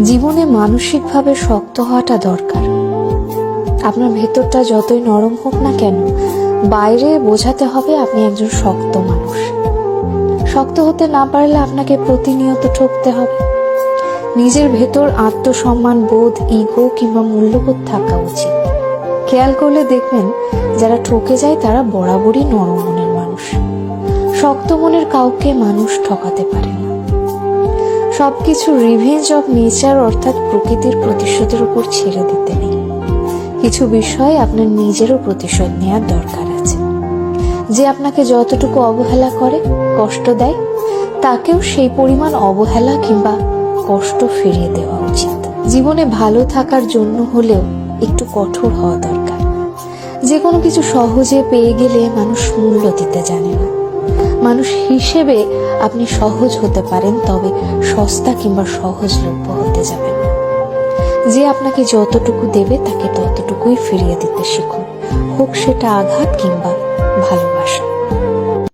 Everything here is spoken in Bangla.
জীবনে মানসিকভাবে শক্ত হওয়াটা দরকার। আপনার ভেতরটা যতই নরম হোক না কেন, বাইরে বোঝাতে হবে আপনি একজন শক্ত মানুষ। শক্ত হতে না পারলে আপনাকে প্রতিনিয়ত ঠকতে হবে। নিজের ভেতর আত্মসম্মান বোধ, ইগো কিংবা মূল্যবোধ থাকা উচিত। খেয়াল করলে দেখবেন যারা ঠকে যায় তারা বরাবরই নরম মনের মানুষ। শক্ত মনের কাউকে মানুষ ঠকাতে পারে না। সবকিছু রিভেঞ্জ অফ নেচার অর্থাৎ প্রকৃতির প্রতিশোধের উপর ছেড়ে দিতে নেই। কিছু বিষয় আপনার নিজেরও প্রতিশোধ নেওয়ার দরকার আছে। যে আপনাকে যতটুকু অবহেলা করে, কষ্ট দেয়, তাকেও সেই পরিমাণ অবহেলা কিংবা কষ্ট ফিরিয়ে দেওয়া উচিত। জীবনে ভালো থাকার জন্য হলেও একটু কঠোর হওয়া দরকার। যে কোনো কিছু সহজে পেয়ে গেলে মানুষ মূল্য দিতে জানে না। মানুষ হিসেবে আপনি সহজ হতে পারেন, তবে সস্তা কিংবা সহজলভ্য হতে যাবেন না। যে আপনাকে যতটুকু দেবে তাকে ততটুকুই ফিরিয়ে দিতে শিখুন, হোক সেটা আঘাত কিংবা ভালোবাসা।